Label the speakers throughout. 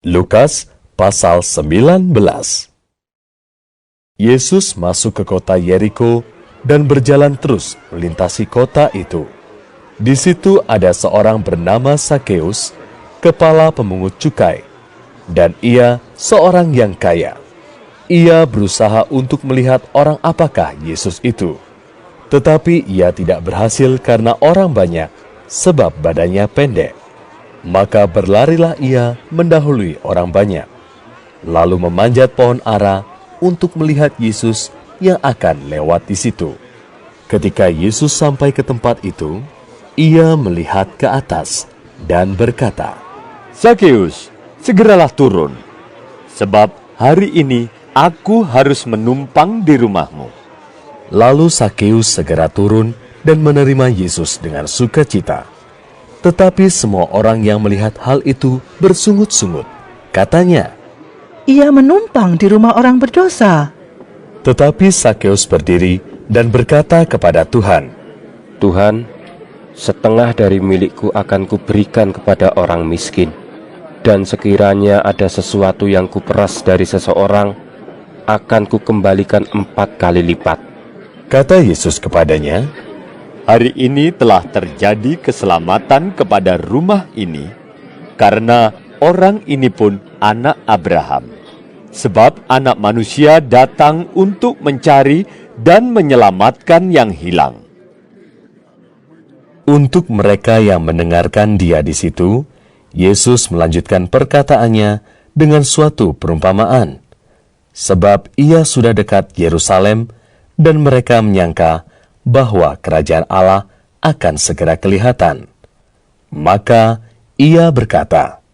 Speaker 1: Lukas pasal 19. Yesus masuk ke kota Yeriko dan berjalan terus melintasi kota itu. Di situ ada seorang bernama Sakeus, kepala pemungut cukai, dan ia seorang yang kaya. Ia berusaha untuk melihat orang apakah Yesus itu. Tetapi ia tidak berhasil karena orang banyak, sebab badannya pendek. Maka berlarilah ia mendahului orang banyak, lalu memanjat pohon ara untuk melihat Yesus yang akan lewat di situ. Ketika Yesus sampai ke tempat itu, ia melihat ke atas dan berkata,
Speaker 2: Sakeus, segeralah turun, sebab hari ini aku harus menumpang di rumahmu.
Speaker 1: Lalu Sakeus segera turun dan menerima Yesus dengan sukacita. Tetapi semua orang yang melihat hal itu bersungut-sungut. Katanya,
Speaker 3: Ia menumpang di rumah orang berdosa.
Speaker 1: tetapi Sakeus berdiri dan berkata kepada Tuhan,
Speaker 4: Tuhan, setengah dari milikku akan kuberikan kepada orang miskin. Dan sekiranya ada sesuatu yang kuperas dari seseorang, akan kukembalikan 4 kali lipat.
Speaker 1: Kata Yesus kepadanya,
Speaker 2: Hari ini telah terjadi keselamatan kepada rumah ini, karena orang ini pun anak Abraham. Sebab anak manusia datang untuk mencari dan menyelamatkan yang hilang.
Speaker 1: Untuk mereka yang mendengarkan dia di situ, Yesus melanjutkan perkataannya dengan suatu perumpamaan. Sebab ia sudah dekat Yerusalem, dan mereka menyangka bahwa kerajaan Allah akan segera kelihatan. Maka ia berkata,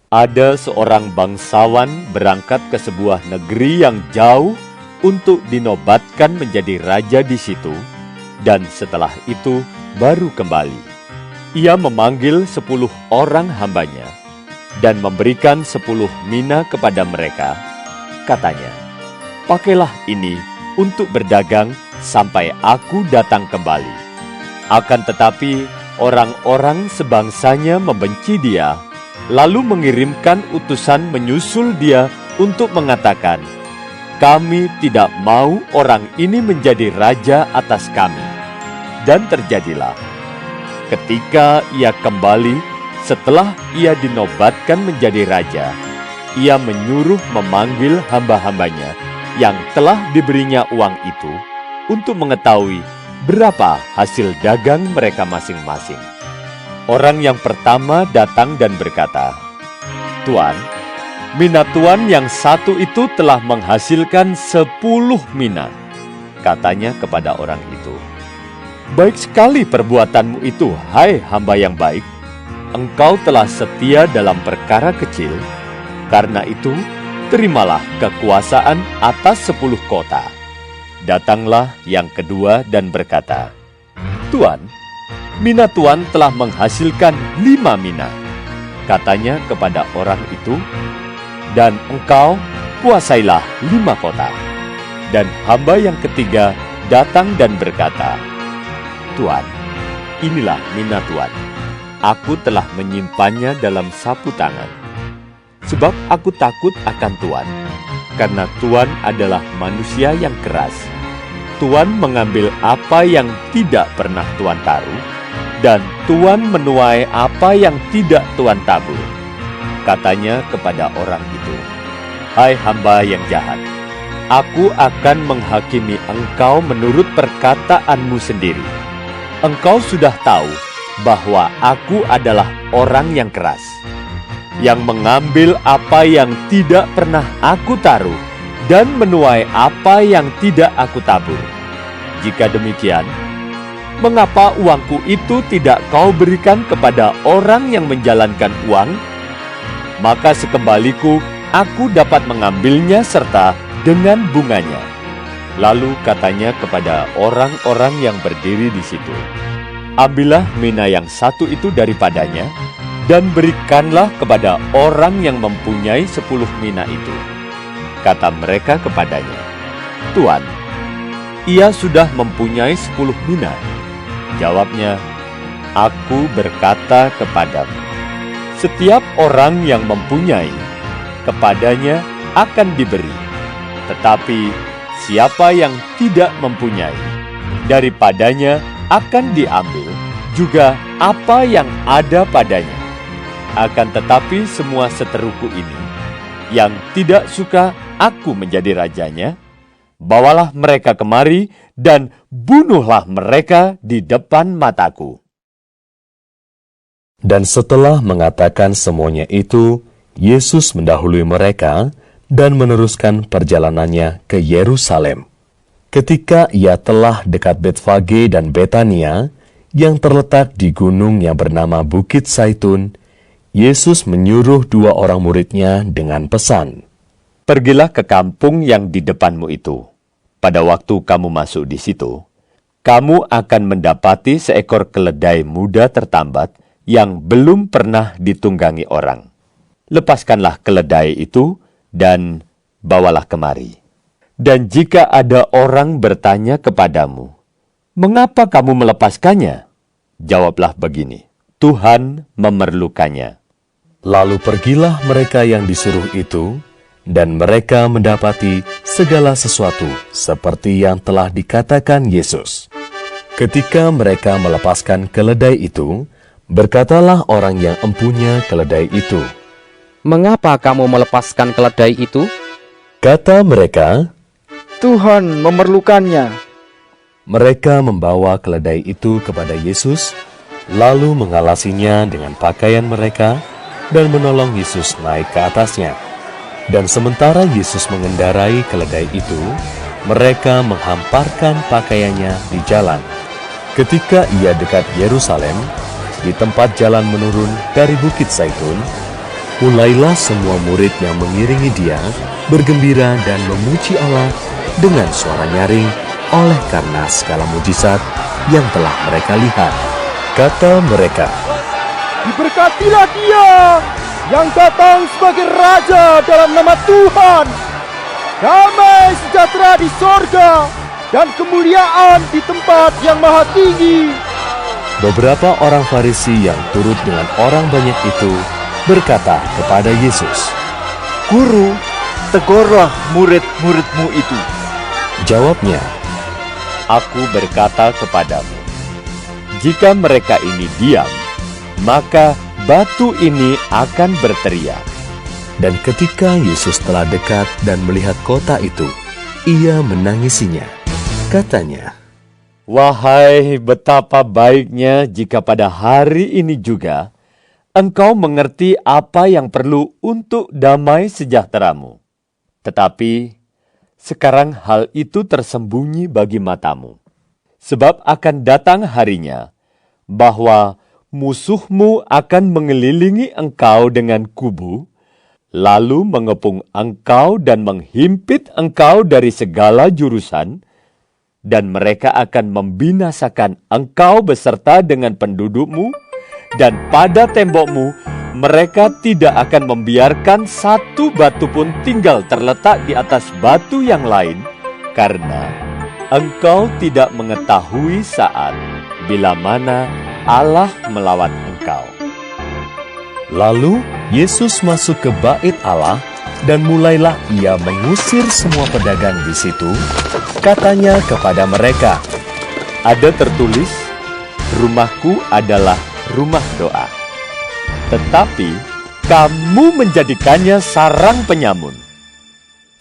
Speaker 2: Ada seorang bangsawan berangkat ke sebuah negeri yang jauh untuk dinobatkan menjadi raja di situ, dan setelah itu baru kembali. Ia memanggil 10 orang hambanya dan memberikan 10 mina kepada mereka. Katanya, pakailah ini untuk berdagang sampai aku datang kembali. Akan tetapi orang-orang sebangsanya membenci dia, lalu mengirimkan utusan menyusul dia untuk mengatakan, Kami tidak mau orang ini menjadi raja atas kami. Dan terjadilah, ketika ia kembali setelah ia dinobatkan menjadi raja, ia menyuruh memanggil hamba-hambanya yang telah diberinya uang itu untuk mengetahui berapa hasil dagang mereka masing-masing. Orang yang pertama datang dan berkata, Tuan, mina Tuan yang satu itu telah menghasilkan 10 mina. Katanya kepada orang itu, Baik sekali perbuatanmu itu, hai hamba yang baik. Engkau telah setia dalam perkara kecil, karena itu terimalah kekuasaan atas 10 kota. Datanglah yang kedua dan berkata, Tuan, mina Tuan telah menghasilkan 5 mina. Katanya kepada orang itu, dan engkau kuasailah 5 kota. Dan hamba yang ketiga datang dan berkata, Tuan, inilah mina Tuan. Aku telah menyimpannya dalam sapu tangan. Sebab aku takut akan Tuan, karena Tuan adalah manusia yang keras. Tuan mengambil apa yang tidak pernah Tuan taruh, dan Tuan menuai apa yang tidak Tuan tabur. Katanya kepada orang itu, Hai hamba yang jahat, aku akan menghakimi engkau menurut perkataanmu sendiri. Engkau sudah tahu bahwa aku adalah orang yang keras, yang mengambil apa yang tidak pernah aku taruh, dan menuai apa yang tidak aku tabur. Jika demikian, mengapa uangku itu tidak kau berikan kepada orang yang menjalankan uang? Maka sekembaliku, aku dapat mengambilnya serta dengan bunganya. Lalu katanya kepada orang-orang yang berdiri di situ, Ambillah mina yang satu itu daripadanya, dan berikanlah kepada orang yang mempunyai 10 mina itu. Kata mereka kepadanya, Tuan, ia sudah mempunyai 10 mina. Jawabnya, Aku berkata kepadamu, setiap orang yang mempunyai, kepadanya akan diberi. Tetapi siapa yang tidak mempunyai, daripadanya akan diambil juga apa yang ada padanya. Akan tetapi semua seteruku ini, yang tidak suka aku menjadi rajanya, bawalah mereka kemari dan bunuhlah mereka di depan mataku.
Speaker 1: Dan setelah mengatakan semuanya itu, Yesus mendahului mereka dan meneruskan perjalanannya ke Yerusalem. Ketika ia telah dekat Betfage dan Betania, yang terletak di gunung yang bernama Bukit Zaitun, Yesus menyuruh 2 orang muridnya dengan pesan,
Speaker 2: Pergilah ke kampung yang di depanmu itu. Pada waktu kamu masuk di situ, kamu akan mendapati seekor keledai muda tertambat yang belum pernah ditunggangi orang. Lepaskanlah keledai itu dan bawalah kemari. Dan jika ada orang bertanya kepadamu, mengapa kamu melepaskannya? Jawablah begini, Tuhan memerlukannya.
Speaker 1: Lalu pergilah mereka yang disuruh itu, dan mereka mendapati segala sesuatu seperti yang telah dikatakan Yesus. Ketika mereka melepaskan keledai itu, berkatalah orang yang empunya keledai itu,
Speaker 5: Mengapa kamu melepaskan keledai itu?
Speaker 1: kata mereka.
Speaker 6: Tuhan memerlukannya.
Speaker 1: Mereka membawa keledai itu kepada Yesus, lalu mengalasinya dengan pakaian mereka, dan menolong Yesus naik ke atasnya. Dan sementara Yesus mengendarai keledai itu, mereka menghamparkan pakaiannya di jalan. Ketika ia dekat Yerusalem, di tempat jalan menurun dari Bukit Zaitun, mulailah semua murid yang mengiringi dia bergembira dan memuji Allah dengan suara nyaring oleh karena segala mujizat yang telah mereka lihat. Kata mereka,
Speaker 6: Diberkatilah dia yang datang sebagai Raja dalam nama Tuhan. Damai sejahtera di sorga dan kemuliaan di tempat yang maha tinggi.
Speaker 1: beberapa orang Farisi yang turut dengan orang banyak itu berkata kepada Yesus,
Speaker 6: Guru, tegurlah murid-muridmu itu.
Speaker 1: Jawabnya,
Speaker 2: Aku berkata kepadamu, jika mereka ini diam, maka batu ini akan berteriak.
Speaker 1: dan ketika Yesus telah dekat dan melihat kota itu, ia menangisinya. Katanya,
Speaker 2: Wahai betapa baiknya jika pada hari ini juga engkau mengerti apa yang perlu untuk damai sejahteramu. Tetapi sekarang hal itu tersembunyi bagi matamu. Sebab akan datang harinya bahwa musuhmu akan mengelilingi engkau dengan kubu, lalu mengepung engkau dan menghimpit engkau dari segala jurusan, dan mereka akan membinasakan engkau beserta dengan pendudukmu, dan pada tembokmu mereka tidak akan membiarkan satu batu pun tinggal terletak di atas batu yang lain, karena engkau tidak mengetahui saat bila mana Allah melawat engkau.
Speaker 1: lalu Yesus masuk ke bait Allah dan mulailah ia mengusir semua pedagang di situ. Katanya kepada mereka,
Speaker 2: Ada tertulis, rumahku adalah rumah doa. Tetapi kamu menjadikannya sarang penyamun.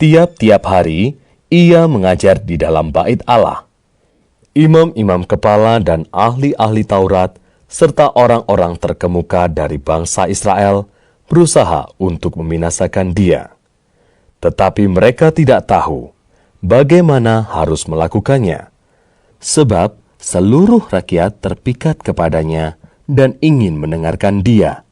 Speaker 1: tiap-tiap hari ia mengajar di dalam bait Allah. Imam-imam kepala dan ahli-ahli Taurat serta orang-orang terkemuka dari bangsa Israel berusaha untuk membinasakan dia. Tetapi mereka tidak tahu bagaimana harus melakukannya, sebab seluruh rakyat terpikat kepadanya dan ingin mendengarkan dia.